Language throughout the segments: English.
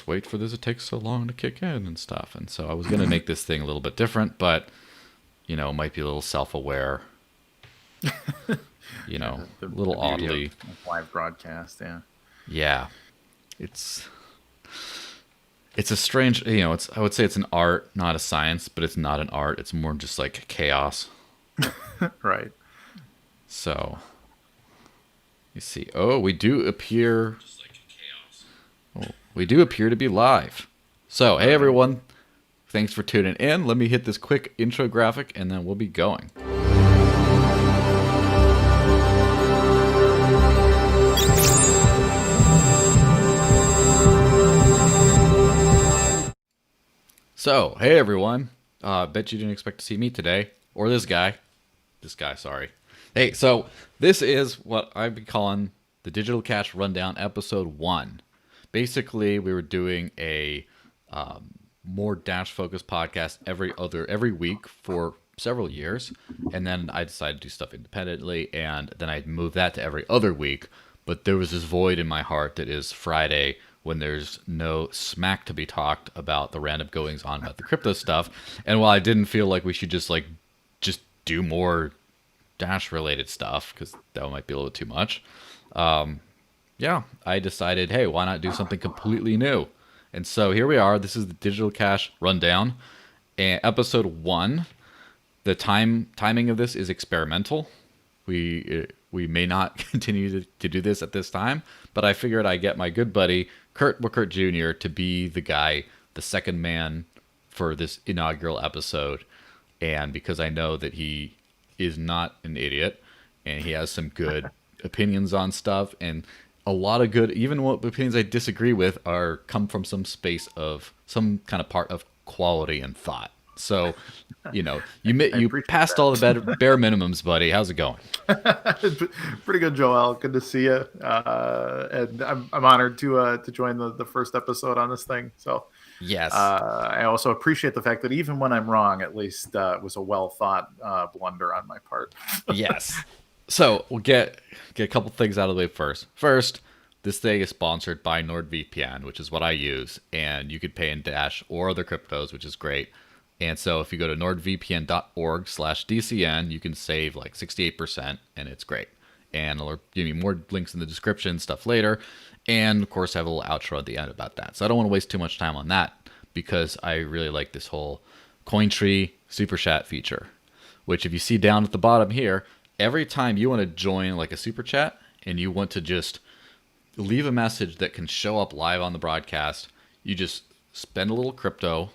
wait for this to take so long to kick in and stuff. And so I was going to make this thing a little bit different, but, you know, might be a little self-aware, you know, a little oddly. Of live broadcast, yeah. Yeah. It's a strange, you know, I would say it's an art, not a science, but it's not an art. It's more just like chaos. Right. So, you see. Oh, we do appear. Just like chaos. Oh, we do appear to be live. So, hey everyone, thanks for tuning in. Let me hit this quick intro graphic, and then we'll be going. So, hey everyone. Bet you didn't expect to see me today, or this guy. Sorry. Hey, so this is what I've been calling the Digital Cash Rundown Episode 1. Basically, we were doing a more Dash-focused podcast every week for several years, and then I decided to do stuff independently, and then I'd move that to every other week, but there was this void in my heart that is Friday when there's no smack to be talked about the random goings on about the crypto stuff. And while I didn't feel like we should just do more Dash related stuff, because that might be a little too much, yeah, I decided, hey, why not do something completely new? And so here we are. This is the Digital Cash Rundown, and episode 1. The timing of this is experimental. We may not continue to do this at this time, but I figured I'd get my good buddy Kurt Wuckert Jr. to be the guy, the second man for this inaugural episode. And because I know that he is not an idiot, and he has some good opinions on stuff, and a lot of good, even what opinions I disagree with come from some space of some kind of part of quality and thought. So, you know, you passed all the bare minimums, buddy. How's it going? Pretty good, Joel. Good to see you. And I'm honored to join the first episode on this thing. So, yes. I also appreciate the fact that even when I'm wrong, at least it was a well thought blunder on my part. Yes. So we'll get a couple things out of the way first. First, this thing is sponsored by NordVPN, which is what I use, and you could pay in Dash or other cryptos, which is great. And so if you go to nordvpn.org/DCN, you can save like 68%, and it's great. And I'll give you more links in the description, stuff later. And of course, I have a little outro at the end about that. So I don't want to waste too much time on that, because I really like this whole CoinTree Super Chat feature, which if you see down at the bottom here, every time you want to join like a Super Chat and you want to just leave a message that can show up live on the broadcast, you just spend a little crypto,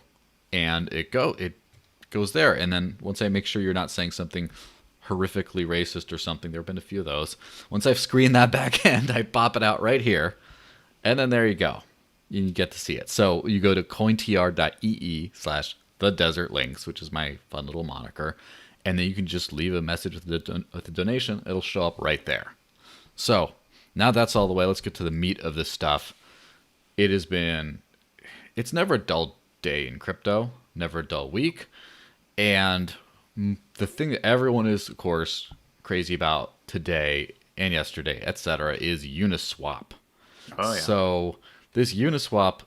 and it goes there. And then once I make sure you're not saying something horrifically racist or something, there have been a few of those. Once I've screened that back end, I pop it out right here, and then there you go. You get to see it. So you go to cointr.ee/thedesert-links, which is my fun little moniker, and then you can just leave a message with the donation. It'll show up right there. So now that's all the way. Let's get to the meat of this stuff. It's never a dull day in crypto, never a dull week. And the thing that everyone is, of course, crazy about today and yesterday, etc., is UniSwap. Oh, yeah. So this UniSwap,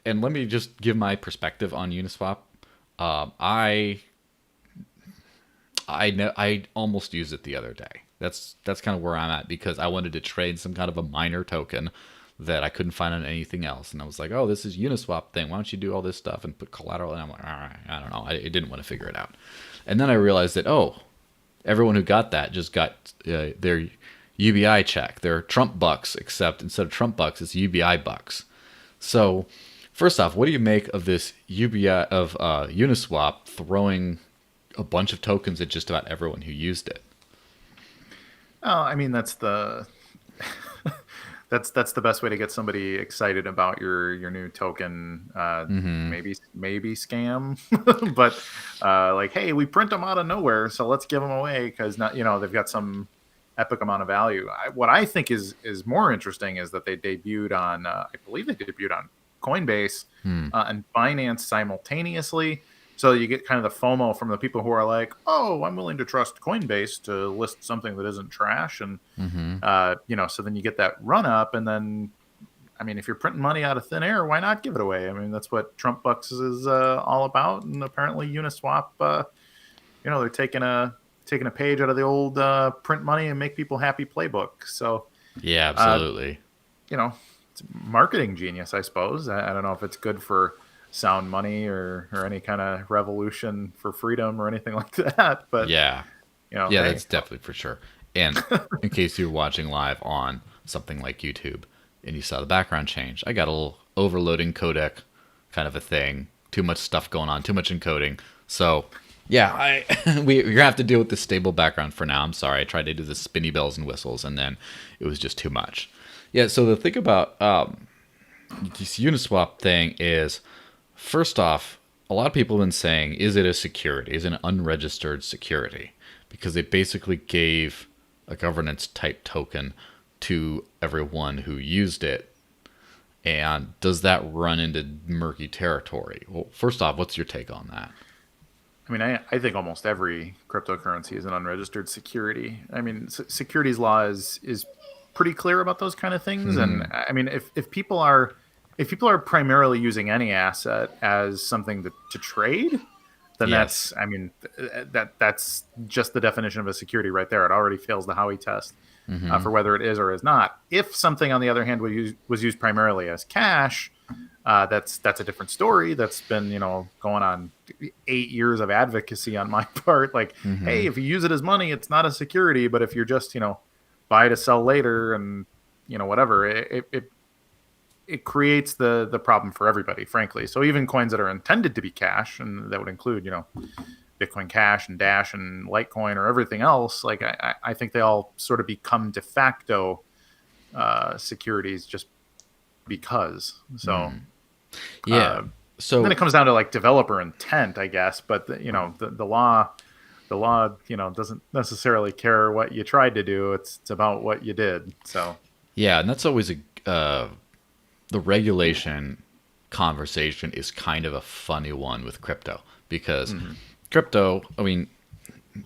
and let me just give my perspective on UniSwap. I almost used it the other day. That's kind of where I'm at, because I wanted to trade some kind of a minor token that I couldn't find on anything else. And I was like, oh, this is UniSwap thing. Why don't you do all this stuff and put collateral? And I'm like, all right, I don't know. I didn't want to figure it out. And then I realized that, everyone who got that just got their UBI check, their Trump bucks, except instead of Trump bucks, it's UBI bucks. So first off, what do you make of this UniSwap throwing a bunch of tokens at just about everyone who used it? Oh, I mean, that's the that's the best way to get somebody excited about your new token. Maybe scam, but like, hey, we print them out of nowhere, so let's give them away because they've got some epic amount of value. What I think is more interesting is that they debuted on I believe they debuted on Coinbase and Binance simultaneously. So you get kind of the FOMO from the people who are like, oh, I'm willing to trust Coinbase to list something that isn't trash. And, so then you get that run up. And then, I mean, if you're printing money out of thin air, why not give it away? I mean, that's what Trump Bucks is all about. And apparently Uniswap, they're taking a page out of the old print money and make people happy playbook. So, Yeah, absolutely. it's marketing genius, I suppose. I don't know if it's good for sound money or any kind of revolution for freedom or anything like that. But, Yeah. Yeah, hey, that's definitely for sure. And in case you're watching live on something like YouTube and you saw the background change, I got a little overloading codec kind of a thing. Too much stuff going on, too much encoding. So, yeah, we're going to have to deal with this stable background for now. I'm sorry. I tried to do the spinny bells and whistles, and then it was just too much. Yeah, so the thing about this Uniswap thing is, first off, a lot of people have been saying, is it a security? Is it an unregistered security? Because they basically gave a governance type token to everyone who used it. And does that run into murky territory? Well, first off, what's your take on that? I mean, I think almost every cryptocurrency is an unregistered security. I mean, securities law is pretty clear about those kind of things. And I mean, if people are primarily using any asset as something to trade, then Yes. that's, I mean, that's just the definition of a security right there. It already fails the Howey test for whether it is or is not. If something, on the other hand, was used primarily as cash, that's a different story. That's been going on 8 years of advocacy on my part. Like, hey, if you use it as money, it's not a security. But if you're just buy to sell later and whatever, it creates the problem for everybody, frankly. So even coins that are intended to be cash, and that would include Bitcoin Cash and Dash and Litecoin or everything else, like I think they all sort of become de facto securities just because. So Yeah. So then it comes down to like developer intent, I guess. But the law doesn't necessarily care what you tried to do. It's about what you did. So yeah, and that's always the regulation conversation is kind of a funny one with crypto because crypto, I mean,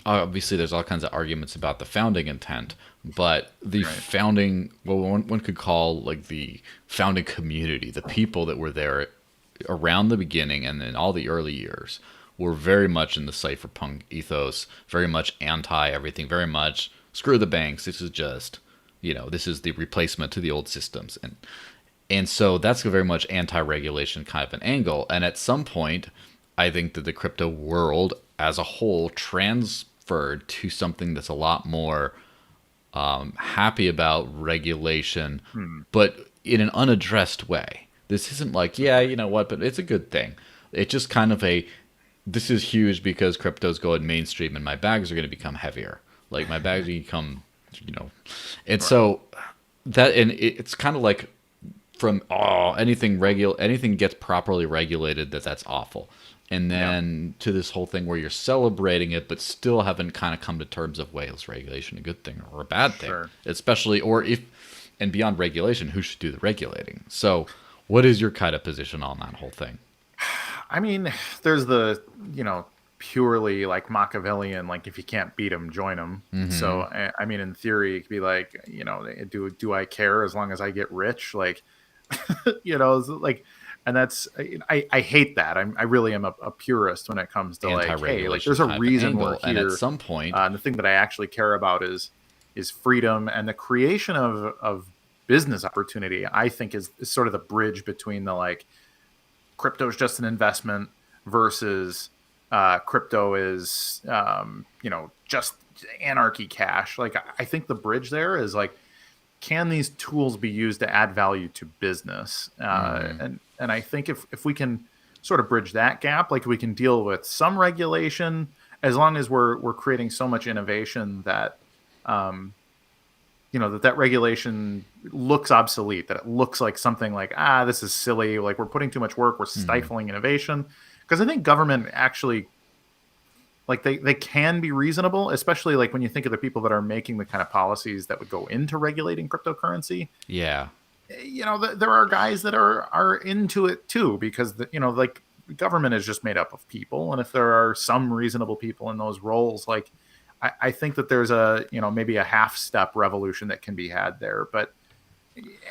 obviously there's all kinds of arguments about the founding intent, but the founding, well, one could call like the founding community, the people that were there around the beginning and in all the early years were very much in the cypherpunk ethos, very much anti everything, very much screw the banks. This is just, this is the replacement to the old systems. And so that's a very much anti-regulation kind of an angle. And at some point, I think that the crypto world as a whole transferred to something that's a lot more happy about regulation, but in an unaddressed way. This isn't like, yeah, you know what, but it's a good thing. It's just kind of this is huge because crypto's going mainstream and my bags are going to become heavier. Like my bags become, And so it's kind of like, from anything gets properly regulated, that's awful, and then to this whole thing where you're celebrating it but still haven't kind of come to terms of, wait, is regulation a good thing or a bad thing? Especially, or if, and beyond regulation, who should do the regulating? So what is your kind of position on that whole thing? I mean, there's the purely like Machiavellian, like if you can't beat them, join them. So I mean, in theory, it could be like, do I care as long as I get rich? Like, like, and that's, I hate that. I really am a purist when it comes to like, hey, like there's a reason we're here. And at some point, and the thing that I actually care about is freedom and the creation of business opportunity. I think is sort of the bridge between the like crypto is just an investment versus crypto is just anarchy cash. Like I think the bridge there is like, can these tools be used to add value to business? And I think if we can sort of bridge that gap, like we can deal with some regulation, as long as we're creating so much innovation that that regulation looks obsolete, that it looks like something like, this is silly, like we're putting too much work, we're stifling innovation. Because I think government actually, like they can be reasonable, especially like when you think of the people that are making the kind of policies that would go into regulating cryptocurrency. Yeah. There are guys that are into it too, because like government is just made up of people. And if there are some reasonable people in those roles, like I think that there's maybe a half step revolution that can be had there. But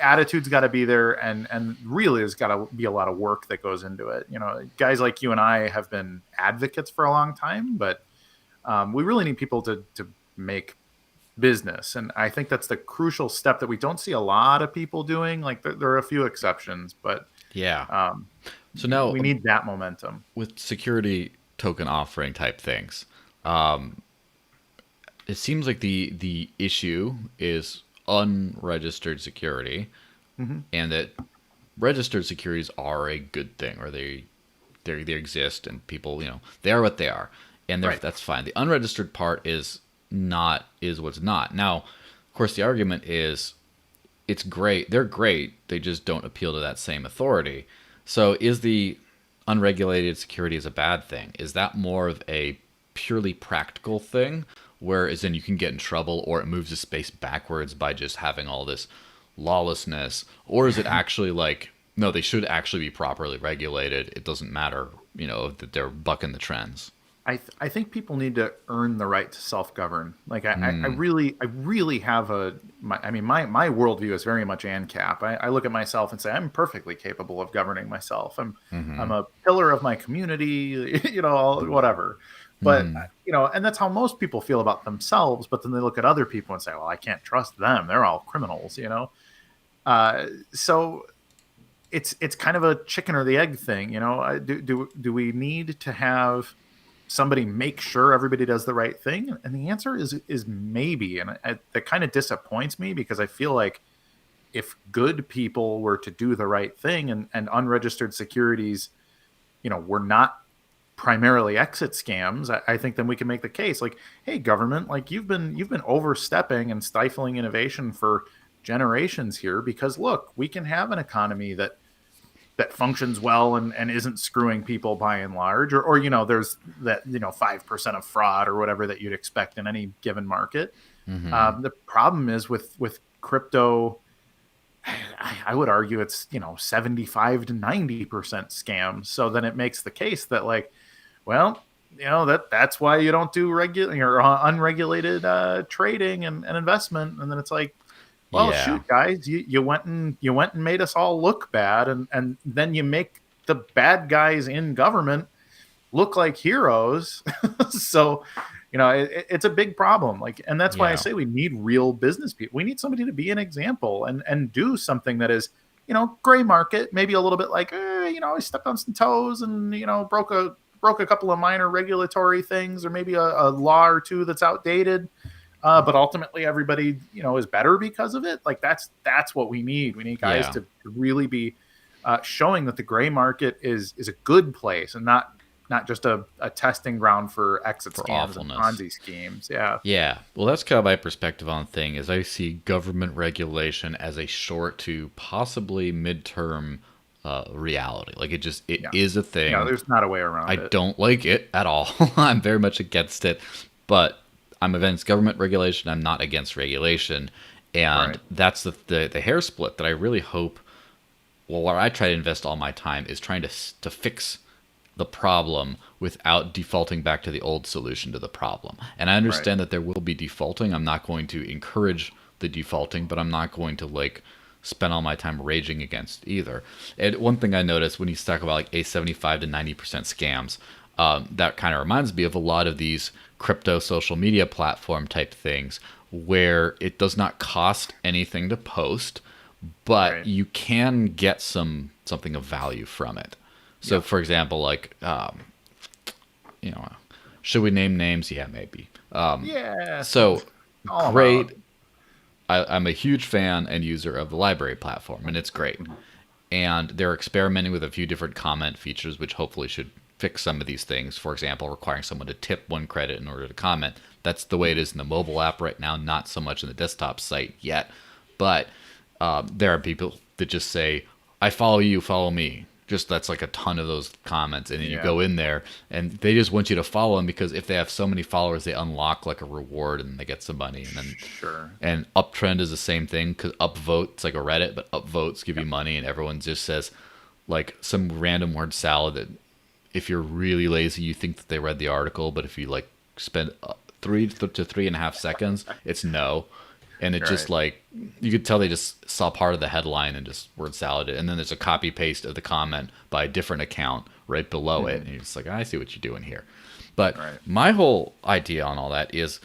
attitude's got to be there, and really there's got to be a lot of work that goes into it. Guys like you and I have been advocates for a long time, but we really need people to make business, and I think that's the crucial step that we don't see a lot of people doing. Like there are a few exceptions, but Yeah. So now we need that momentum with security token offering type things. Um, it seems like the issue is unregistered security, hmm and that registered securities are a good thing, or they exist, and people, they are what they are, and right. that's fine. The unregistered part is what's not. Now, of course, the argument is it's great. They're great. They just don't appeal to that same authority. So is the unregulated securities a bad thing? Is that more of a purely practical thing, whereas then you can get in trouble, or it moves the space backwards by just having all this lawlessness? Or is it actually like, no, they should actually be properly regulated. It doesn't matter, that they're bucking the trends. I think people need to earn the right to self-govern. Like I really have my worldview is very much ANCAP. I look at myself and say I'm perfectly capable of governing myself. I'm a pillar of my community, whatever. But and that's how most people feel about themselves. But then they look at other people and say, well, I can't trust them. They're all criminals, So it's kind of a chicken or the egg thing, Do we need to have somebody make sure everybody does the right thing? And the answer is maybe. And that kind of disappoints me, because I feel like if good people were to do the right thing, and unregistered securities, were not primarily exit scams, I think then we can make the case like, hey, government, like you've been overstepping and stifling innovation for generations here, because look, we can have an economy that functions well and isn't screwing people by and large, or there's that 5% of fraud or whatever that you'd expect in any given market. The problem is with crypto, I would argue it's 75 to 90% scams. So then it makes the case that, like, well, that's why you don't do regular or unregulated trading and investment. And then it's like, well, Yeah. shoot, guys, you went and made us all look bad, and then you make the bad guys in government look like heroes. So, it's a big problem. Like, and that's why I say we need real business people. We need somebody to be an example and do something that is, gray market, maybe a little bit like, I stepped on some toes and broke a couple of minor regulatory things, or maybe a law or two that's outdated. But ultimately, everybody, is better because of it. Like that's what we need. We need guys to really be showing that the gray market is a good place, and not just a testing ground for exit scams and Ponzi schemes. Yeah. Yeah. Well, that's kind of my perspective on the thing. Is I see government regulation as a short to possibly midterm reality. Like it is a thing. Yeah, there's not a way around it. I don't like it at all. I'm very much against it, but I'm against government regulation. I'm not against regulation. And that's the hair split that I really hope, where I try to invest all my time is trying to fix the problem without defaulting back to the old solution to the problem. And I understand that there will be defaulting. I'm not going to encourage the defaulting, but I'm not going to spend all my time raging against either. And one thing I noticed when you talk about like a 75 to 90% scams, that kind of reminds me of a lot of these crypto social media platform type things where it does not cost anything to post, but you can get something of value from it. So for example, like, should we name names? Yeah, maybe. So great. I'm a huge fan and user of the LBRY platform, and it's great. And they're experimenting with a few different comment features, which hopefully should fix some of these things. For example, requiring someone to tip 1 credit in order to comment. That's the way it is in the mobile app right now, not so much in the desktop site yet. But there are people that just say, I follow you, follow me. Just that's like a ton of those comments. And then you go in there and they just want you to follow them, because if they have so many followers, they unlock like a reward and they get some money. And then and Uptrend is the same thing, because upvote, it's like a Reddit, but upvotes give you money, and everyone just says like some random word salad that if you're really lazy, you think that they read the article, but if you spend 3 to 3.5 seconds, it's no. And it just Right. like, you could tell they just saw part of the headline and just word salad it. And then there's a copy paste of the comment by a different account right below it. And you're just like, I see what you're doing here. But Right. my whole idea on all that is,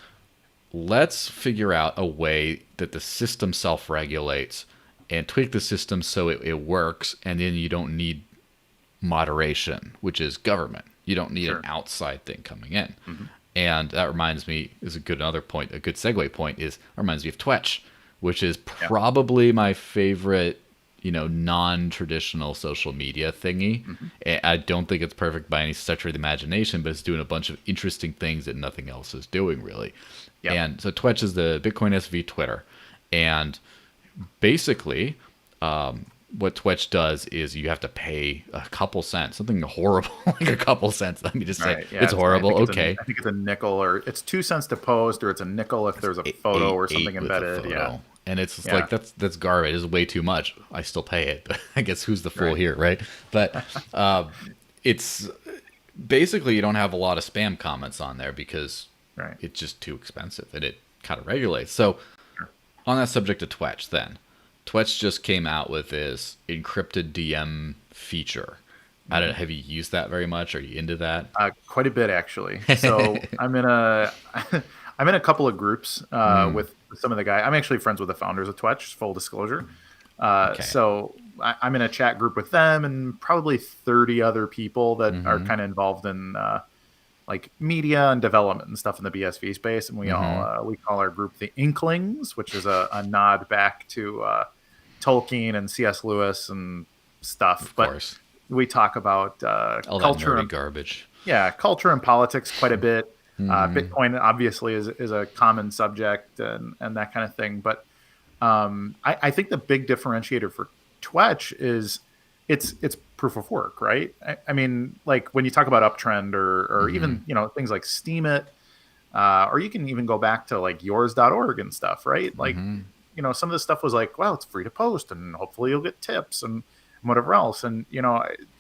let's figure out a way that the system self-regulates and tweak the system so it works. And then you don't need moderation, which is government. You don't need Sure. an outside thing coming in. And that reminds me, is a good another point, a good segue point is, reminds me of Twetch, which is probably my favorite, non-traditional social media thingy. I don't think it's perfect by any stretch of the imagination, but it's doing a bunch of interesting things that nothing else is doing really. Yep. And so Twetch is the Bitcoin SV Twitter. And basically, what Twitch does is you have to pay a couple cents, something horrible, like a couple cents. Let me just say, it's horrible. Okay. I think it's a nickel, or it's 2 cents to post, or it's a nickel if there's a photo or something embedded. Yeah. And it's just like, that's garbage. It's way too much. I still pay it, but I guess who's the fool here, right? But it's basically, you don't have a lot of spam comments on there because it's just too expensive and it kind of regulates. So on that subject of Twetch then, Twetch just came out with this encrypted DM feature. I don't know, have you used that very much? Are you into that? Quite a bit actually. So I'm in a couple of groups with some of the guys. I'm actually friends with the founders of Twetch, full disclosure. So I'm in a chat group with them and probably 30 other people that are kind of involved in like media and development and stuff in the BSV space. And we call our group the Inklings, which is a nod back to Tolkien and C.S. Lewis and stuff. Of course. We talk about all culture that and garbage. Yeah, culture and politics quite a bit. Bitcoin obviously is a common subject and that kind of thing. But I think the big differentiator for Twetch is it's proof of work, right? I mean, like when you talk about Uptrend or even things like Steam It, or you can even go back to like yours.org and stuff, right? Like some of this stuff was like, well, it's free to post and hopefully you'll get tips and whatever else. And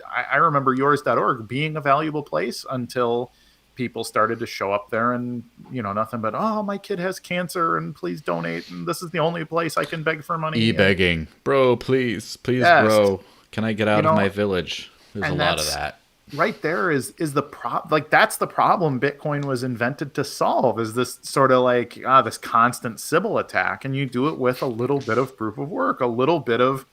I remember yours.org being a valuable place until people started to show up there and nothing but, oh, my kid has cancer and please donate, and this is the only place I can beg for money. E-begging, bro, please yes. Bro, can I get out of my village? There's a lot of that right there. Is the like that's the problem Bitcoin was invented to solve, is this sort of like this constant sybil attack, and you do it with a little bit of proof of work, a little bit of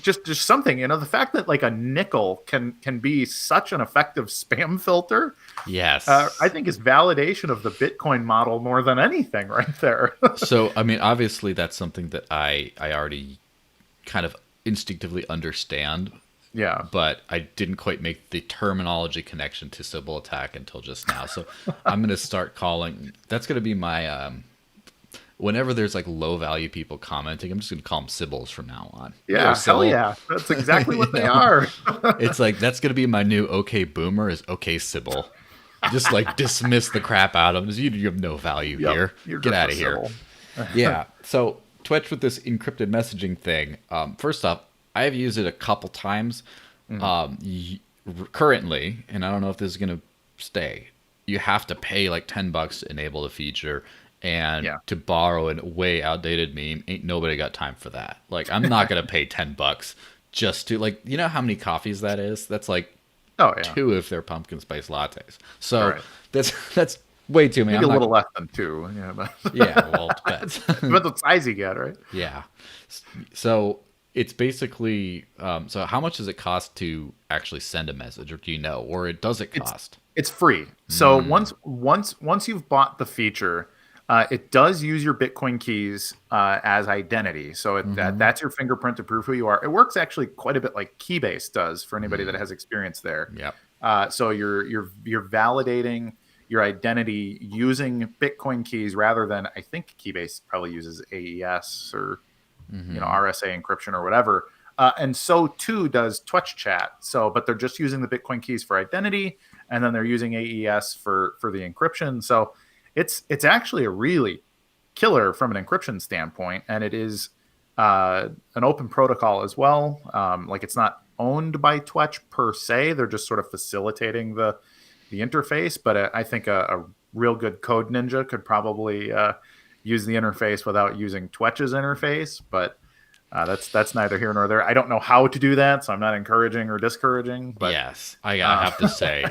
just something. The fact that like a nickel can be such an effective spam filter, yes, I think is validation of the Bitcoin model more than anything right there. So I mean, obviously that's something that I already kind of instinctively understand, but I didn't quite make the terminology connection to sybil attack until just now. So I'm going to start calling, that's going to be my whenever there's like low value people commenting, I'm just going to call them sybils from now on. Yeah, hell yeah. That's exactly what they are. It's like, that's going to be my new okay boomer is okay sybil. Just like dismiss the crap out of them. You have no value here. Get out of here. Yeah. So Twitch with this encrypted messaging thing. First off, I've used it a couple times. Currently, and I don't know if this is going to stay, you have to pay like $10 to enable the feature. And to borrow a way outdated meme, ain't nobody got time for that. Like, I'm not going to pay $10 just to, like, you know how many coffees that is? That's like 2 if they're pumpkin spice lattes. So that's way too many. Maybe a little less than 2. Yeah, but well, it depends. But the size you get, right? Yeah. So it's basically, so how much does it cost to actually send a message, or do you know, or does it cost? It's free. So once you've bought the feature, it does use your Bitcoin keys as identity. So that's your fingerprint to prove who you are. It works actually quite a bit like Keybase does for anybody that has experience there. Yep. So you're validating your identity using Bitcoin keys rather than, I think Keybase probably uses AES or RSA encryption or whatever. And so too does Twetch chat. So, but they're just using the Bitcoin keys for identity, and then they're using AES for the encryption. So it's actually a really killer from an encryption standpoint, and it is an open protocol as well. Like, it's not owned by Twetch per se; they're just sort of facilitating the interface. But I think a real good code ninja could probably use the interface without using Twetch's interface, but that's neither here nor there. I don't know how to do that, so I'm not encouraging or discouraging. But Yes, I have to say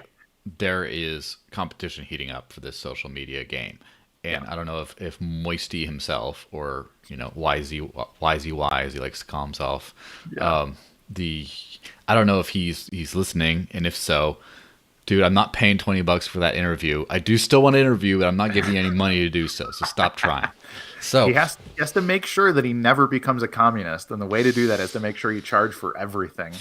there is competition heating up for this social media game, and yeah, I don't know if Moisty himself, or YZY as he likes to call himself, yeah. the I don't know if he's listening, and if so, dude, I'm not paying $20 for that interview. I do still want to interview, but I'm not giving you any money to do so. So stop trying. So He has to make sure that he never becomes a communist, and the way to do that is to make sure you charge for everything.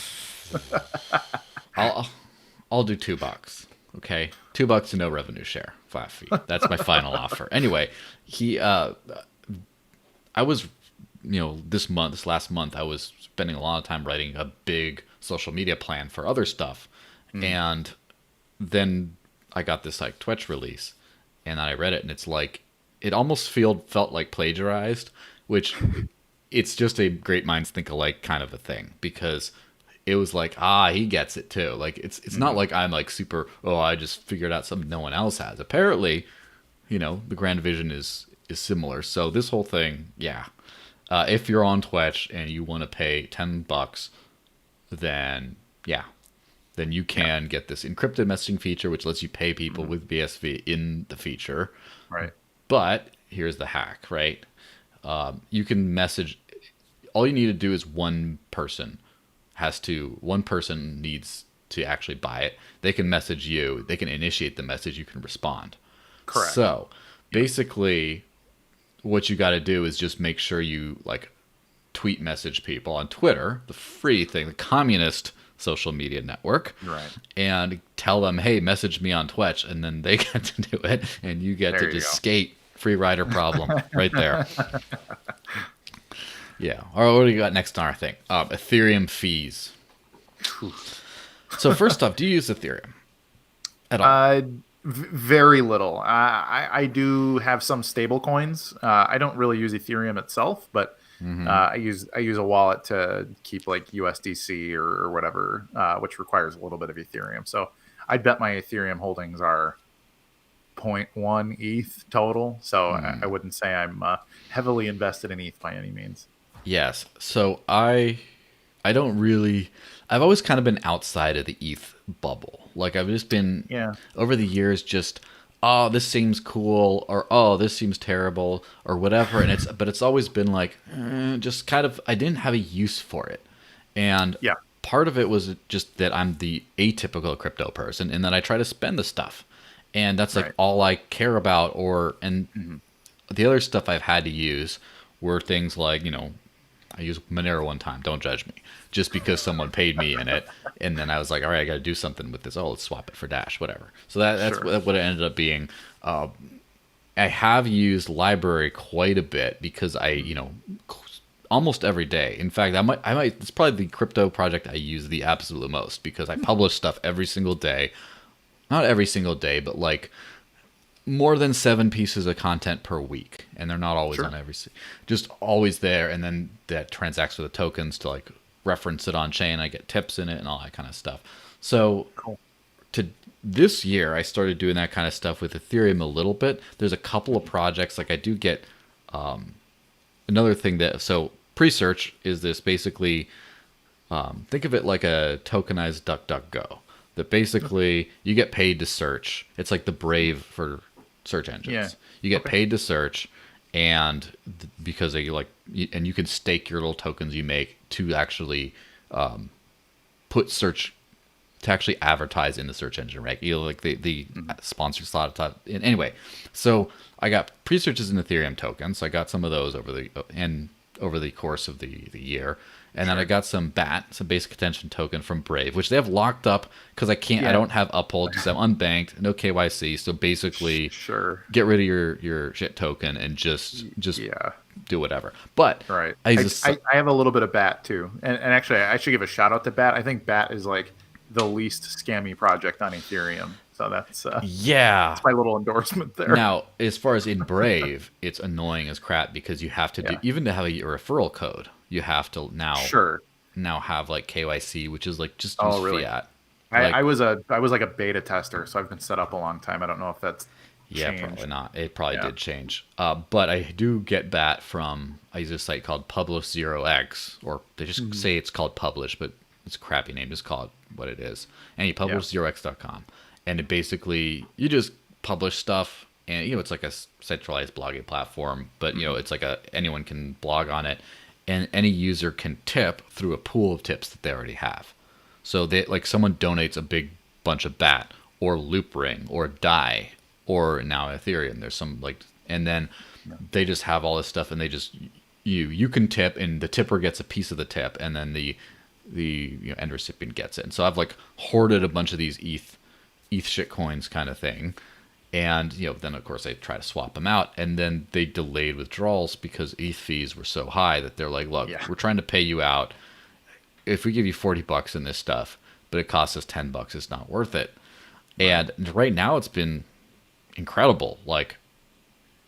I'll do $2. Okay, $2 and no revenue share, flat fee. That's my final offer. Anyway, I was, this last month, I was spending a lot of time writing a big social media plan for other stuff, and then I got this like Twetch release, and I read it, and it's like it almost felt like plagiarized, which it's just a great minds think alike kind of a thing, because it was like, he gets it too. Like it's not like I'm like super, I just figured out something no one else has. Apparently, the grand vision is similar. So this whole thing, yeah. If you're on Twetch and you want to pay $10, then yeah, then you can get this encrypted messaging feature, which lets you pay people with BSV in the feature. Right. But here's the hack, right? You can message. All you need to do is one person needs to actually buy it. They can message you. They can initiate the message. You can respond. Correct. So basically, what you got to do is just make sure you like tweet message people on Twitter, the free thing, the communist social media network, Right. and tell them, hey, message me on Twitch, and then they get to do it, and you get to just skate. Free rider problem right there. Yeah. All right, what do you got next on our thing? Ethereum fees. So first off, do you use Ethereum at all? Very little. I do have some stable coins. I don't really use Ethereum itself, but I use a wallet to keep like USDC or whatever, which requires a little bit of Ethereum. So I'd bet my Ethereum holdings are 0.1 ETH total. So I wouldn't say I'm heavily invested in ETH by any means. Yes. So I don't really. I've always kind of been outside of the ETH bubble. Like I've just been over the years, just this seems cool, or this seems terrible, or whatever. And it's always been like just kind of, I didn't have a use for it, and part of it was just that I'm the atypical crypto person, and that I try to spend the stuff, and that's like all I care about. The other stuff I've had to use were things like, I used Monero one time. Don't judge me. Just because someone paid me in it, and then I was like, all right, I got to do something with this. Oh, let's swap it for Dash, whatever. So that's what it ended up being. I have used LBRY quite a bit because almost every day. In fact, I might. It's probably the crypto project I use the absolute most, because I publish stuff every single day. Not every single day, but like more than 7 pieces of content per week, and they're not always on just always there. And then that transacts with the tokens to like reference it on chain. I get tips in it and all that kind of stuff. So to this year, I started doing that kind of stuff with Ethereum a little bit. There's a couple of projects, like I do get another thing so Presearch is this basically, think of it like a tokenized DuckDuckGo, that basically you get paid to search. It's like the Brave for search engines. Yeah. You get paid to search, and because they and you can stake your little tokens you make to actually put search, to actually advertise in the search engine, right? Like the sponsor slot. Anyway, so I got Presearches in Ethereum tokens. So I got some of those over the course of the year. And then I got some some basic attention token from Brave, which they have locked up because I don't have Uphold because I'm unbanked, no KYC. So basically, get rid of your shit token and just do whatever. But I have a little bit of BAT too, and actually I should give a shout out to BAT. I think BAT is like the least scammy project on Ethereum. So that's that's my little endorsement there. Now, as far as in Brave, it's annoying as crap because you have to do, even to have a referral code, you have to now have like KYC, which is like just use fiat. I was like a beta tester, so I've been set up a long time. I don't know if that's Yeah, probably changed. not. It probably Yeah. did change. But I do get that from, I use a site called Publish0x, or they just Mhm. say it's called Publish, but it's a crappy name. Just call it what it is. And you Yeah. publish0x.com. And it basically, you just publish stuff, and, it's like a centralized blogging platform, but, Mhm. it's like anyone can blog on it, and any user can tip through a pool of tips that they already have. So they, like, someone donates a big bunch of BAT or Loop Ring or DAI or now Ethereum. There's some like, and then Yeah. they just have all this stuff, and they just you can tip, and the tipper gets a piece of the tip, and then the end recipient gets it. And so I've like hoarded a bunch of these ETH shitcoins kind of thing, and then of course I try to swap them out, and then they delayed withdrawals because ETH fees were so high that they're like, look, Yeah. we're trying to pay you out. If we give you $40 in this stuff, but it costs us $10, it's not worth it. And right now it's been incredible, like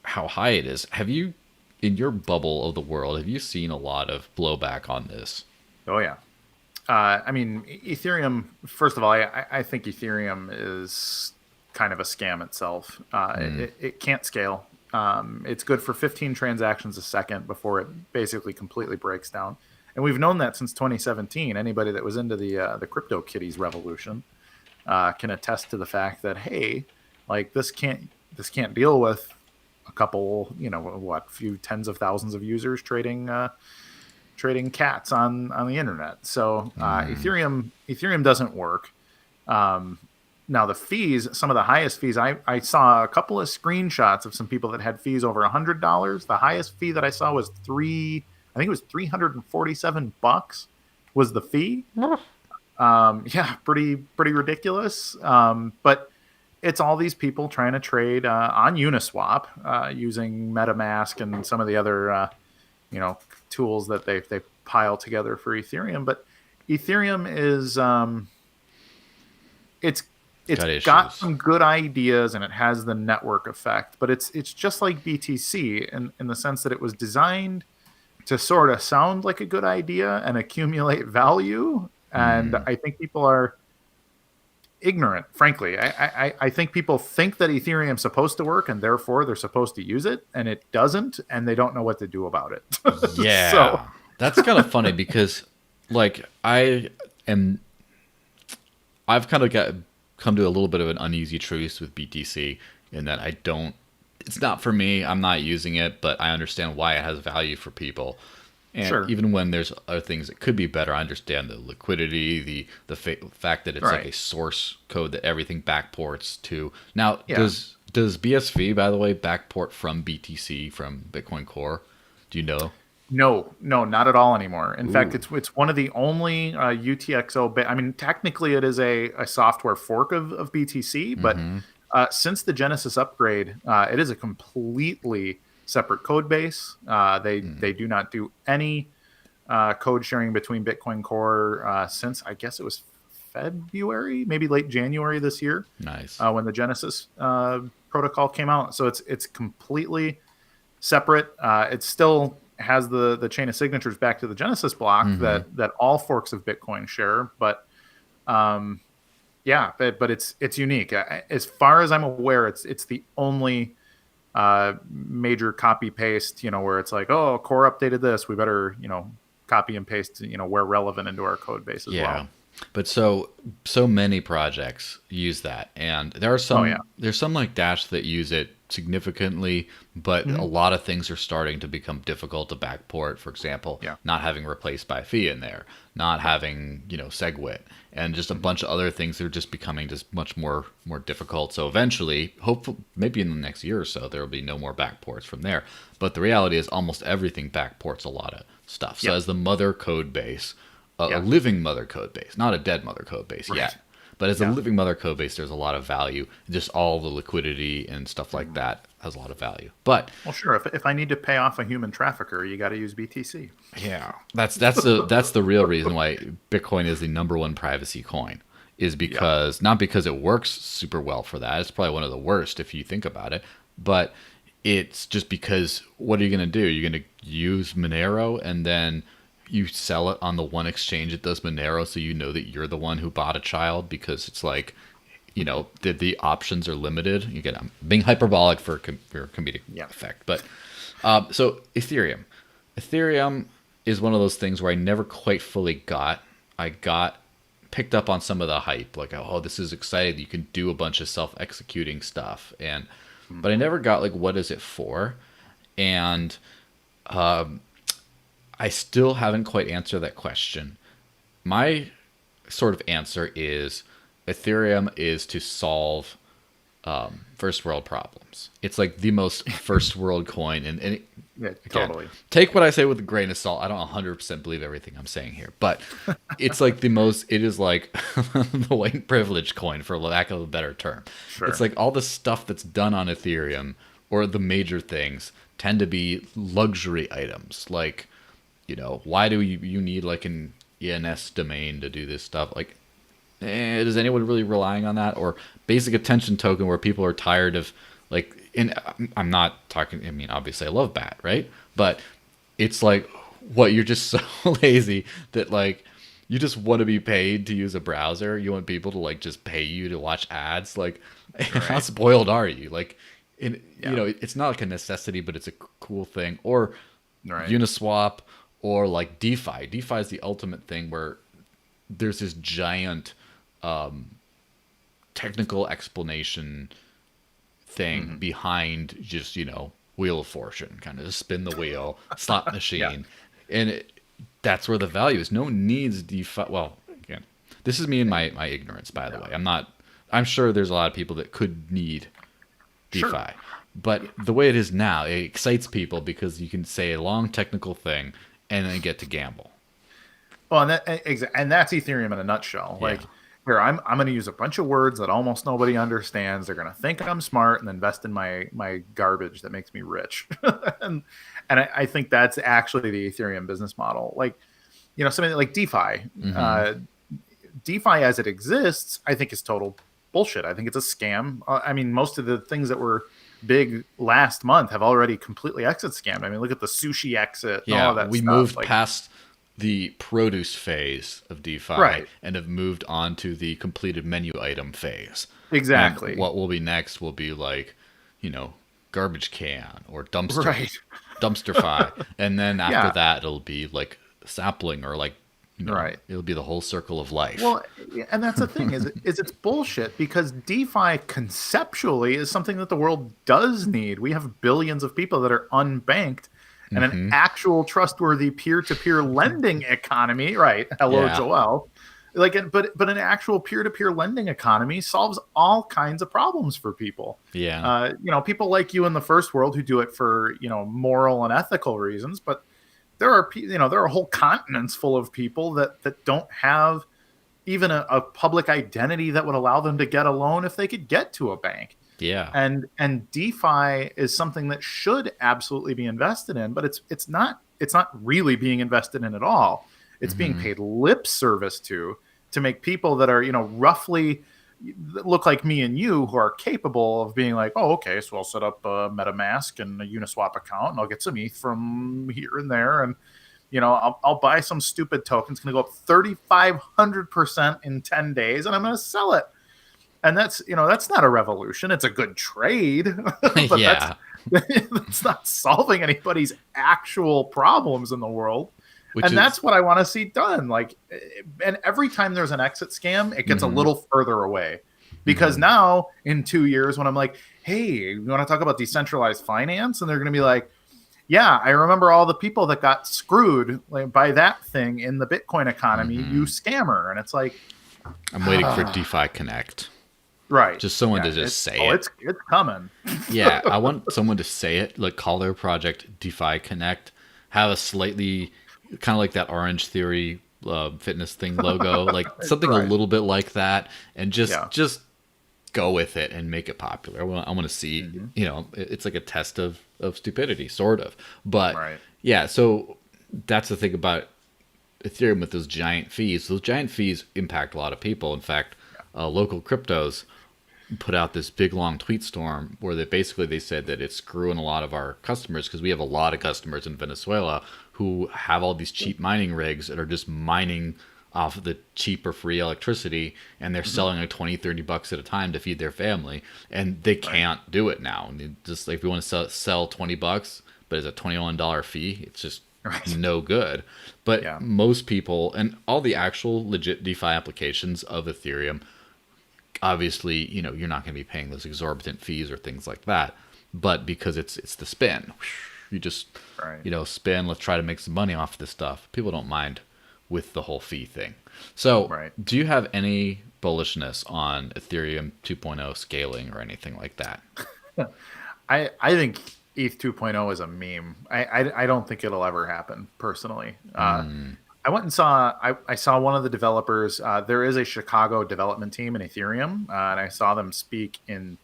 how high it is. Have you, in your bubble of the world, have you seen a lot of blowback on this? Oh yeah. I mean, Ethereum. First of all, I think Ethereum is kind of a scam itself. It can't scale. It's good for 15 transactions a second before it basically completely breaks down. And we've known that since 2017. Anybody that was into the CryptoKitties revolution can attest to the fact that, hey, like this can't deal with a couple, few tens of thousands of users trading cats on the internet. So Ethereum doesn't work. Now the fees, some of the highest fees, I saw a couple of screenshots of some people that had fees over $100. The highest fee that I saw was I think it was $347 was the fee. Yeah, pretty ridiculous. But it's all these people trying to trade on Uniswap using MetaMask and some of the other tools that they pile together for Ethereum. But Ethereum is it's Got got issues. some good ideas and it has the network effect, but it's just like BTC in the sense that it was designed to sort of sound like a good idea and accumulate value. And I think people are ignorant, frankly. I think people think that Ethereum's supposed to work and therefore they're supposed to use it, and it doesn't, and they don't know what to do about it. So Yeah, that's kind of funny because, like, I've kind of come to a little bit of an uneasy truce with BTC in that I don't. It's not for me. I'm not using it, but I understand why it has value for people. And sure, even when there's other things that could be better, I understand the liquidity, the fact that it's like right, a source code that everything backports to. Now, yeah. does BSV, by the way, backport from BTC from Bitcoin Core? Do you know? No, not at all anymore. In fact, Ooh. it's one of the only UTXO. I mean, technically, it is a software fork of BTC, but since the Genesis upgrade, it is a completely separate code base. They do not do any code sharing between Bitcoin Core since I guess it was February, maybe late January this year, Nice. when the Genesis protocol came out. So it's completely separate. It still has the chain of signatures back to the Genesis block that all forks of Bitcoin share, but yeah, but it's unique. As far as I'm aware, it's the only major copy paste, where it's like, oh, Core updated this, we better copy and paste, where relevant into our code base as Yeah. well. But so many projects use that, and Oh yeah. there's some like Dash that use it significantly, but a Mhm. lot of things are starting to become difficult to backport. For example, Yeah. not having replaced by fee in there, not having SegWit, and just a bunch of other things that are just becoming just much more difficult. So eventually, hopefully, maybe in the next year or so, there will be no more backports from there. But the reality is, almost everything backports a lot of stuff. So Yeah. as the mother code base, a Yeah. living mother code base, not a dead mother code base Right. yet. But as a Yeah. living mother code base, there's a lot of value. Just all the liquidity and stuff like that has a lot of value. But Well, sure. If I need to pay off a human trafficker, you got to use BTC. yeah, that's the real reason why Bitcoin is the number one privacy coin, is because not because it works super well for that. It's probably one of the worst if you think about it, but it's just because what are you going to do? You're going to use Monero and then you sell it on the one exchange that does Monero, so you know that you're the one who bought a child, because it's like the options are limited. Again, I'm being hyperbolic for comedic effect. But so Ethereum is one of those things where I never quite fully got. I got picked up on some of the hype, like, oh, this is exciting. You can do a bunch of self-executing stuff, but I never got like, what is it for? And I still haven't quite answered that question. My sort of answer is Ethereum is to solve first world problems. It's like the most first world coin, and totally. Take what I say with a grain of salt. I don't 100% believe everything I'm saying here, but it's like it is like the white privilege coin, for lack of a better term. Sure. It's like all the stuff that's done on Ethereum, or the major things, tend to be luxury items. Like, why do you need like an ENS domain to do this stuff? Like, is anyone really relying on that? Or basic attention token, where people are tired of, like, and I'm not talking, I mean, obviously I love BAT, right? But it's like, what, you're just so lazy that like you just want to be paid to use a browser. You want people to like just pay you to watch ads. Like, how spoiled are you? Like, it's not like a necessity, but it's a cool thing. Or UniSwap, or like DeFi. DeFi is the ultimate thing, where there's this giant technical explanation thing behind just, Wheel of Fortune, kind of just spin the wheel, slot machine. And that's where the value is. No one needs DeFi. Well, again, this is me and my ignorance, by the way. I'm sure there's a lot of people that could need DeFi. Sure. But the way it is now, it excites people because you can say a long technical thing and then get to gamble. Well, and that's Ethereum in a nutshell. Like, here, I'm going to use a bunch of words that almost nobody understands. They're going to think I'm smart and invest in my garbage that makes me rich. and I think that's actually the Ethereum business model. Like, something like DeFi. DeFi as it exists, I think, is total bullshit. I think it's a scam. I mean, most of the things that were big last month have already completely exit scammed. I mean, look at the sushi exit. And all of that we stuff. Moved past the produce phase of DeFi and have moved on to the completed menu item phase. Exactly. And what will be next will be like, garbage can or dumpsterfy. And then after that, it'll be like sapling, or like, it'll be the whole circle of life. Well, and that's the thing is it's bullshit, because DeFi conceptually is something that the world does need. We have billions of people that are unbanked, and an actual trustworthy peer-to-peer lending economy, right? Hello, Joel. Like, but an actual peer-to-peer lending economy solves all kinds of problems for people. Yeah. People like you in the first world who do it for, moral and ethical reasons, but there are whole continents full of people that don't have even a public identity that would allow them to get a loan if they could get to a bank. Yeah. And DeFi is something that should absolutely be invested in, but it's not really being invested in at all. It's being paid lip service to make people that are, roughly look like me and you, who are capable of being like, oh, okay, so I'll set up a MetaMask and a Uniswap account, and I'll get some ETH from here and there, and I'll buy some stupid token. It's going to go up 3,500% in 10 days, and I'm going to sell it. And that's not a revolution. It's a good trade, but that's not solving anybody's actual problems in the world. That's what I want to see done. Like, and every time there's an exit scam, it gets a little further away, because now in 2 years, when I'm like, hey, you want to talk about decentralized finance? And they're going to be like, yeah, I remember all the people that got screwed by that thing in the Bitcoin economy, you scammer. And it's like, I'm waiting for DeFi Connect. Right. Just someone to just say it. It's coming. Yeah, I want someone to say it, like call their project DeFi Connect, have a slightly kind of like that Orange Theory fitness thing logo, like something a little bit like that, and just go with it and make it popular. I want to see, it's like a test of stupidity, sort of. But so that's the thing about Ethereum with those giant fees. Those giant fees impact a lot of people. In fact, local cryptos put out this big long tweet storm where they said that it's screwing a lot of our customers, because we have a lot of customers in Venezuela who have all these cheap mining rigs that are just mining off of the cheap or free electricity, and they're selling like 20-30 bucks at a time to feed their family, and they can't do it now. And just like, if you want to sell 20 bucks, but it's a $21 fee, it's just no good. But most people, and all the actual legit DeFi applications of Ethereum, obviously, you're not going to be paying those exorbitant fees or things like that. But because it's the spin, you just spin. Let's try to make some money off this stuff. People don't mind with the whole fee thing. So, do you have any bullishness on Ethereum 2.0 scaling or anything like that? I think ETH 2.0 is a meme. I don't think it'll ever happen, personally. I went and saw, I saw one of the developers. There is a Chicago development team in Ethereum, and I saw them speak in,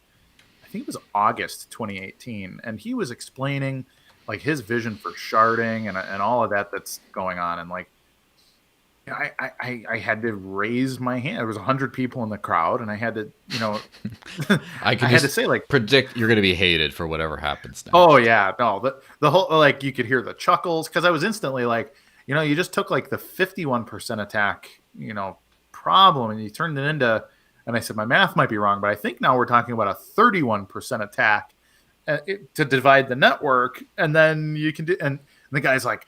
I think it was August 2018, and he was explaining like his vision for sharding and all of that that's going on. And like, I had to raise my hand. There was 100 people in the crowd, and I had to, I had to say, like, predict you're going to be hated for whatever happens now. Oh yeah, no, the whole, like, you could hear the chuckles, because I was instantly like, you just took like the 51% attack, problem, and you turned it into, and I said my math might be wrong, but I think now we're talking about a 31% attack to divide the network, and then you can do, and the guy's like,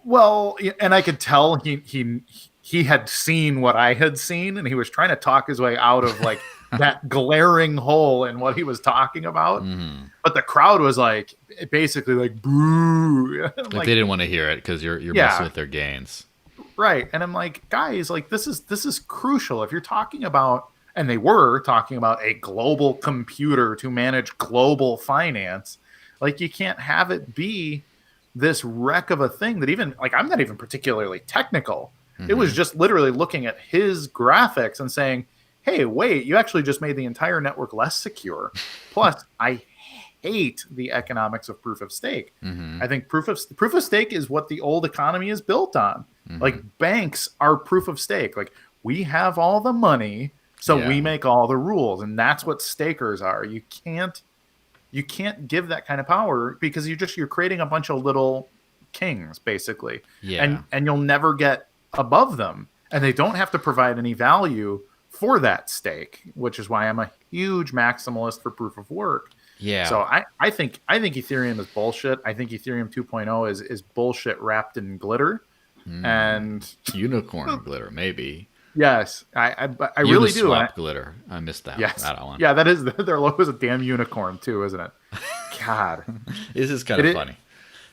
well, and I could tell he had seen what I had seen, and he was trying to talk his way out of like that glaring hole in what he was talking about. But the crowd was like, basically like, boo. Like they didn't want to hear it because you're messing with their gains. Right. And I'm like, guys, like this is crucial. If you're talking about, and they were talking about a global computer to manage global finance, like you can't have it be this wreck of a thing that, even like, I'm not even particularly technical. It was just literally looking at his graphics and saying, hey, wait, you actually just made the entire network less secure. Plus, I hate the economics of proof of stake. I think proof of stake is what the old economy is built on. Like, banks are proof of stake. Like, we have all the money, so we make all the rules, and that's what stakers are. You can't give that kind of power, because you're creating a bunch of little kings, basically. And you'll never get above them, and they don't have to provide any value for that stake, which is why I'm a huge maximalist for proof of work. So I think Ethereum is bullshit. I think Ethereum 2.0 is bullshit wrapped in glitter and unicorn glitter, maybe. Yes, I really do. UniSwap glitter. I missed that. Yes. That one. Yeah, that is, their logo is a damn unicorn too, isn't it? God, this is kind of funny.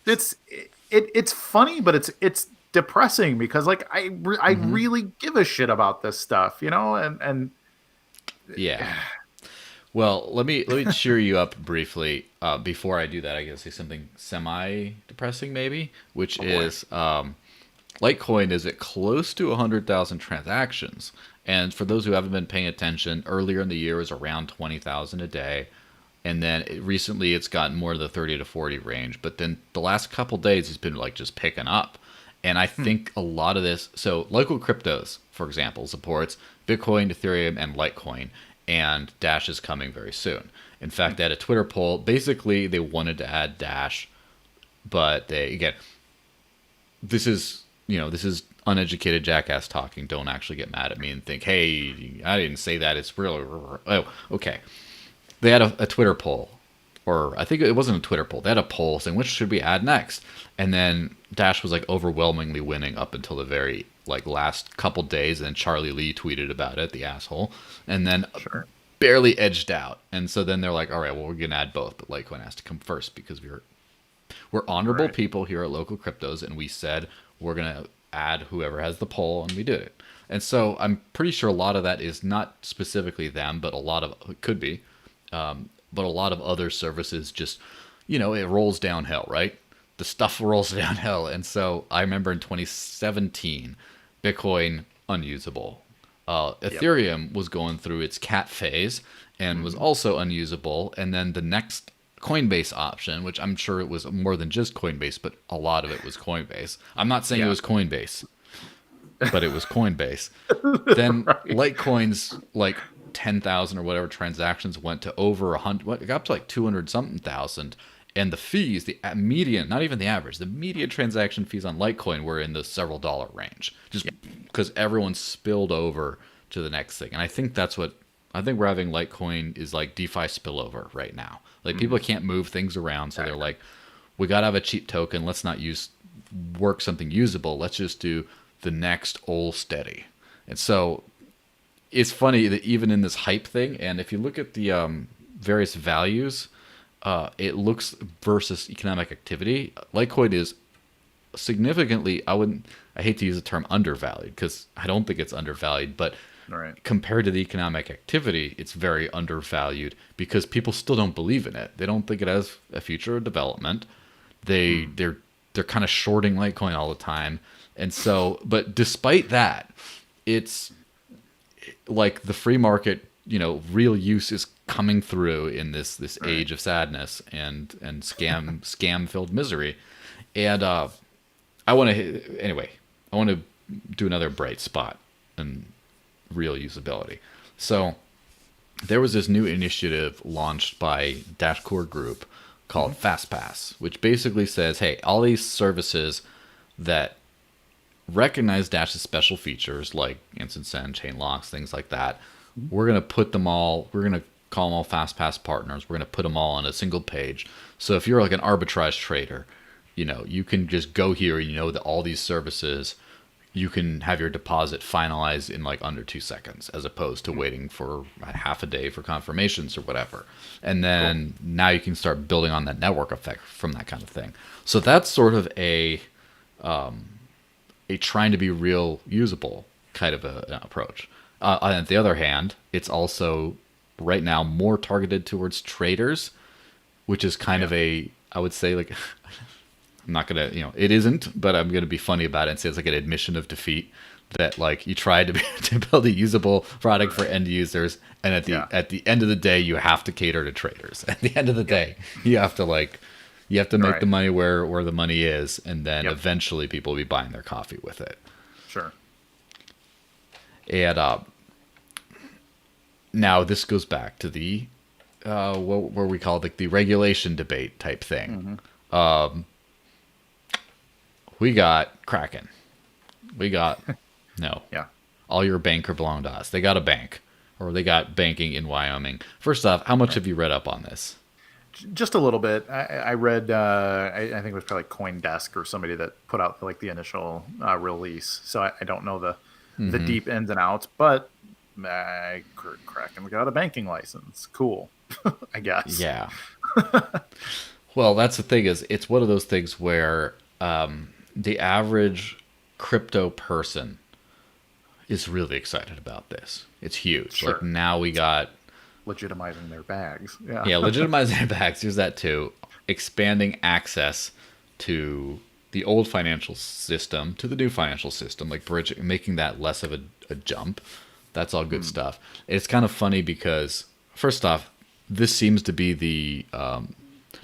It's funny, but it's depressing, because like I really give a shit about this stuff, and yeah. Well, let me cheer you up briefly. Before I do that, I gotta say something semi-depressing, maybe, which is Litecoin is at close to 100,000 transactions, and for those who haven't been paying attention, earlier in the year it was around 20,000 a day, and then recently it's gotten more to the 30 to 40 range. But then the last couple days it's been like just picking up. And I think a lot of this, so local cryptos, for example, supports Bitcoin, Ethereum, and Litecoin, and Dash is coming very soon. In fact, they had a Twitter poll. Basically, they wanted to add Dash, but this is uneducated jackass talking. Don't actually get mad at me and think, hey, I didn't say that. It's real. Oh, okay. They had a Twitter poll, or I think it wasn't a Twitter poll. They had a poll saying, which should we add next? And then Dash was like overwhelmingly winning up until the very last couple days. And then Charlie Lee tweeted about it, the asshole, and then barely edged out. And so then they're like, all right, well, we're gonna add both, but Litecoin has to come first, because we're honorable people here at Local Cryptos, and we said we're gonna add whoever has the poll, and we did it. And so I'm pretty sure a lot of that is not specifically them, but it could be. But a lot of other services just, it rolls downhill, right? The stuff rolls downhill. And so I remember in 2017, Bitcoin unusable. Ethereum was going through its cat phase and was also unusable. And then the next Coinbase option, which I'm sure it was more than just Coinbase, but a lot of it was Coinbase. I'm not saying it was Coinbase, but it was Coinbase. Then Litecoin's 10,000 or whatever transactions went to over 100, it got up to 200 something thousand, And the fees, the median, not even the average, the median transaction fees on Litecoin were in the several dollar range, just because everyone spilled over to the next thing. And I think I think we're having Litecoin is like DeFi spillover right now. Like people can't move things around, so they're like, we gotta have a cheap token. Let's not work something usable. Let's just do the next old steady. And so it's funny that even in this hype thing, and if you look at the various values, it looks versus economic activity, Litecoin is significantly, I hate to use the term undervalued because I don't think it's undervalued, but compared to the economic activity, it's very undervalued because people still don't believe in it. They don't think it has a future of development. They're kind of shorting Litecoin all the time. And so, but despite that, it's like the free market, real use is coming through in this age of sadness and scam filled misery. And I want to do another bright spot and real usability. So there was this new initiative launched by Dashcore Group called FastPass, which basically says, hey, all these services that recognize Dash's special features like instant send, chain locks, things like that, we're going to call them all FastPass partners. We're going to put them all on a single page. So if you're like an arbitrage trader, you can just go here and that all these services, you can have your deposit finalized in like under 2 seconds, as opposed to waiting for half a day for confirmations or whatever. And then now you can start building on that network effect from that kind of thing. So that's sort of a trying to be real usable kind of an approach. On the other hand, it's also right now more targeted towards traders, which is kind of I would say like, I'm not going to, it isn't, but I'm going to be funny about it and say it's like an admission of defeat that like you tried to build a usable product for end users. And at the end of the day, you have to cater to traders. At the end of the day, you have to make the money where the money is. And then eventually people will be buying their coffee with it. Sure. And now this goes back to the, what we call like the regulation debate type thing. We got Kraken. We got all your banker belong to us. They got a bank, or they got banking in Wyoming. First off, how much have you read up on this? Just a little bit. I read. I think it was probably CoinDesk or somebody that put out like the initial release. So I don't know the deep ins and outs, but Kraken got a banking license. Cool, I guess. Yeah. Well, that's the thing is, it's one of those things where the average crypto person is really excited about this. It's huge. Sure. Like now we got legitimizing their bags. Yeah, legitimizing their bags. Here's that too. Expanding access to the old financial system to the new financial system, like making that less of a jump. That's all good stuff. It's kind of funny because first off, this seems to be the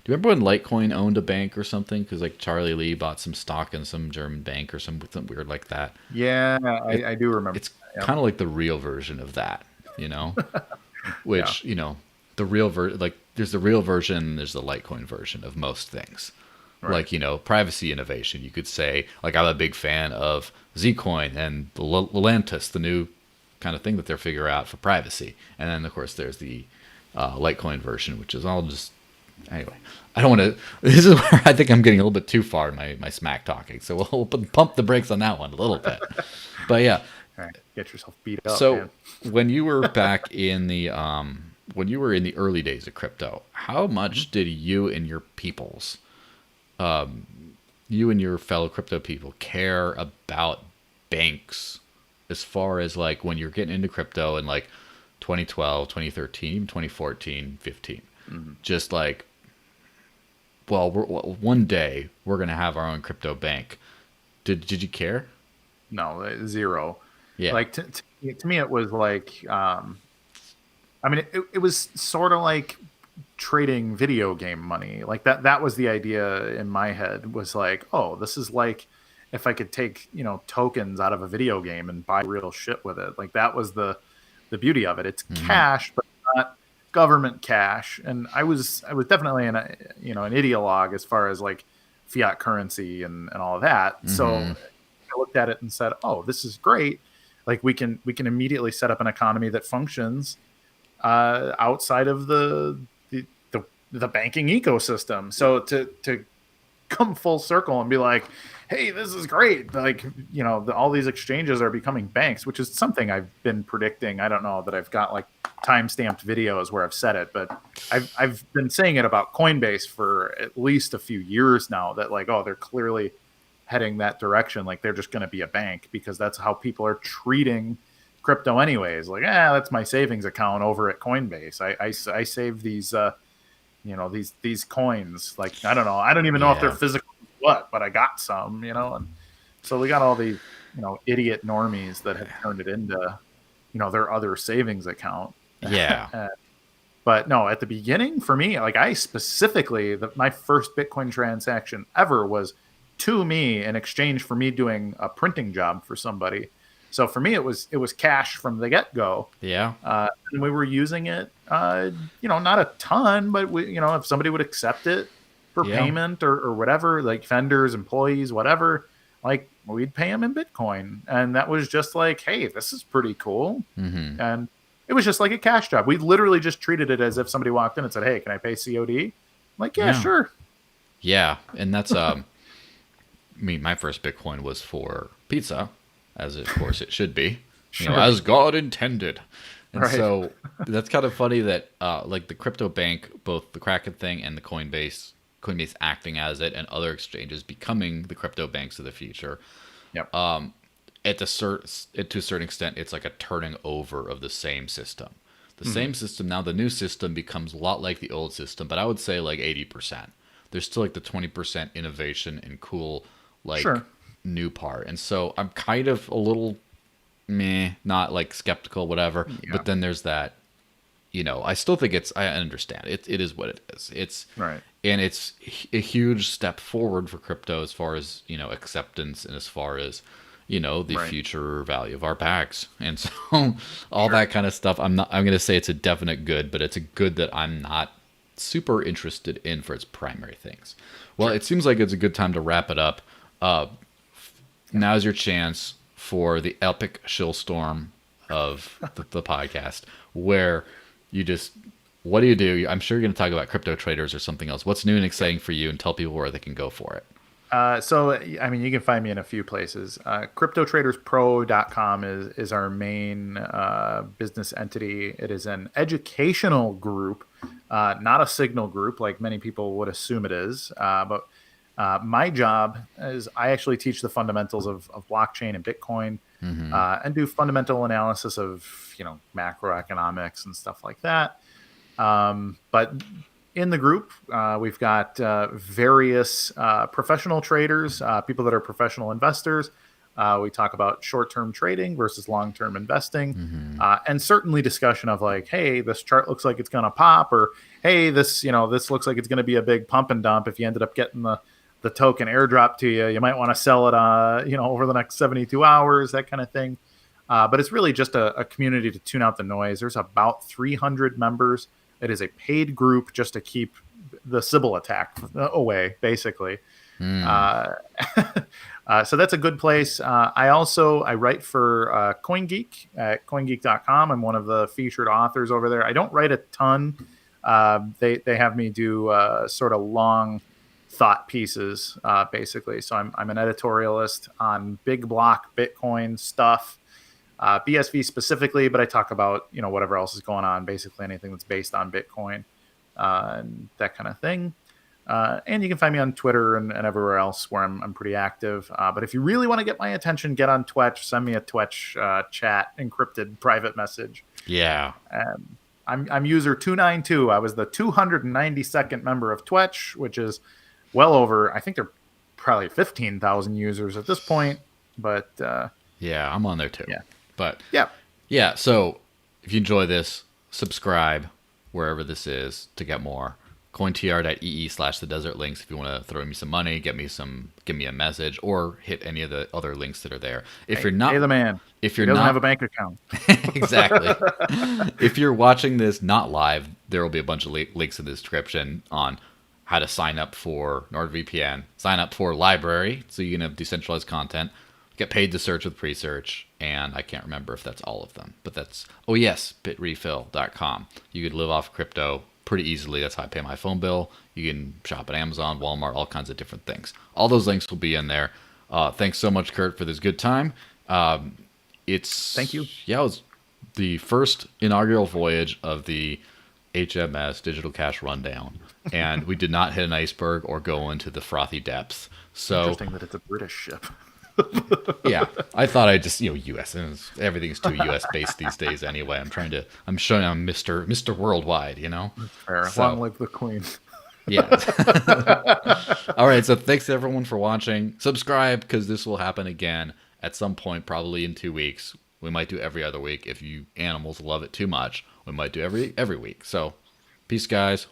do you remember when Litecoin owned a bank or something? Because like Charlie Lee bought some stock in some German bank or something weird like that. Yeah, I do remember. It's kind of like the real version of that, which, the real like there's the real version and there's the Litecoin version of most things. Right. Like, privacy innovation. You could say, like, I'm a big fan of Zcoin and the Lelantis, the new kind of thing that they're figuring out for privacy. And then, of course, there's the Litecoin version, which is all just... Anyway, I don't want to... This is where I think I'm getting a little bit too far in my smack talking. So we'll pump the brakes on that one a little bit. But, yeah. All right. Get yourself beat up, So, man. when you were back in the... when you were in the early days of crypto, how much did you and your peoples... you and your fellow crypto people care about banks as far as like when you're getting into crypto in like 2012, 2013, even 2014, 15, just like, well, one day we're going to have our own crypto bank. Did you care? No, zero. Yeah. Like to me, it was like, I mean, it was sort of like trading video game money. Like that was the idea in my head, was like, oh, this is like if I could take, tokens out of a video game and buy real shit with it. Like that was the beauty of it. It's cash, but not government cash, and I was definitely an ideologue as far as like fiat currency and all of that. So I looked at it and said, oh, this is great. Like we can immediately set up an economy that functions outside of the banking ecosystem. So to come full circle and be like, hey, this is great. Like, all these exchanges are becoming banks, which is something I've been predicting. I don't know that I've got like time-stamped videos where I've said it, but I've been saying it about Coinbase for at least a few years now, that like, oh, they're clearly heading that direction. Like they're just going to be a bank, because that's how people are treating crypto anyways. Like, that's my savings account over at Coinbase. I save these, these coins. Like, I don't know. I don't even know if they're physical or what, but I got some, and so we got all the, idiot normies that have turned it into, their other savings account. Yeah. But no, at the beginning for me, like I specifically, my first Bitcoin transaction ever was to me in exchange for me doing a printing job for somebody. So for me, it was cash from the get-go. Yeah. And we were using it, not a ton, but if somebody would accept it for payment or whatever, like vendors, employees, whatever, like we'd pay them in Bitcoin. And that was just like, hey, this is pretty cool. And it was just like a cash job. We literally just treated it as if somebody walked in and said, hey, can I pay COD? I'm like, yeah, sure. Yeah. And that's, I mean, my first Bitcoin was for pizza, as of course it should be, as God intended. And so that's kind of funny that like the crypto bank, both the Kraken thing and the Coinbase acting as it, and other exchanges becoming the crypto banks of the future. Yep. To a certain extent, it's like a turning over of the same system. The same system, now the new system becomes a lot like the old system, but I would say like 80%. There's still like the 20% innovation and cool, like new part. And so I'm kind of a little not like skeptical, whatever. Yeah. But then there's that, I still think I understand it. It is what it is. It's right. And it's a huge step forward for crypto as far as, acceptance, and as far as, the future value of our bags. And so all that kind of stuff, I'm going to say it's a definite good, but it's a good that I'm not super interested in for its primary things. Well, it seems like it's a good time to wrap it up. Now's your chance for the epic shitstorm of the podcast, where what do you do? I'm sure you're going to talk about crypto traders or something else. What's new and exciting for you, and tell people where they can go for it. So, I mean, you can find me in a few places. CryptoTradersPro.com is our main business entity. It is an educational group, not a signal group like many people would assume it is. But my job is I actually teach the fundamentals of blockchain and Bitcoin, and do fundamental analysis of, macroeconomics and stuff like that. But in the group, we've got various professional traders, people that are professional investors. We talk about short-term trading versus long-term investing, and certainly discussion of like, hey, this chart looks like it's going to pop, or hey, this looks like it's going to be a big pump and dump. If you ended up getting the token airdrop to you, you might want to sell it, over the next 72 hours, that kind of thing. But it's really just a community to tune out the noise. There's about 300 members. It is a paid group just to keep the sybil attack away, basically. So that's a good place. I write for CoinGeek at CoinGeek.com. I'm one of the featured authors over there. I don't write a ton. They have me do sort of long thought pieces, basically. So I'm an editorialist on big block Bitcoin stuff. BSV specifically, but I talk about, whatever else is going on, basically anything that's based on Bitcoin, and that kind of thing. And you can find me on Twitter and everywhere else where I'm pretty active. But if you really want to get my attention, get on Twetch, send me a Twetch chat, encrypted private message. Yeah. I'm user 292. I was the 292nd member of Twetch, which is well over, I think they're probably 15,000 users at this point. But yeah, I'm on there too. Yeah. But yeah. So if you enjoy this, subscribe wherever this is to get more. cointr.ee/the desert links if you want to throw me some money, give me a message, or hit any of the other links that are there. If you're not, Hey, the man. if He you're doesn't not have a bank account. exactly. If you're watching this not live, there will be a bunch of links in the description on how to sign up for NordVPN, sign up for LBRY, so you can have decentralized content, get paid to search with Presearch, and I can't remember if that's all of them, but that's, oh yes, Bitrefill.com. You could live off crypto pretty easily. That's how I pay my phone bill. You can shop at Amazon, Walmart, all kinds of different things. All those links will be in there. Thanks so much, Kurt, for this good time. Thank you. Yeah, it was the first inaugural voyage of the HMS Digital Cash Rundown, and we did not hit an iceberg or go into the frothy depths. So interesting that it's a British ship. yeah, I thought I just U.S. Everything's too U.S. based these days anyway. I'm showing I'm Mr. Worldwide, Fair. So, long live the Queen. Yeah. All right. So thanks everyone for watching. Subscribe because this will happen again at some point, probably in 2 weeks. We might do every other week. If you animals love it too much, we might do every week. So peace, guys.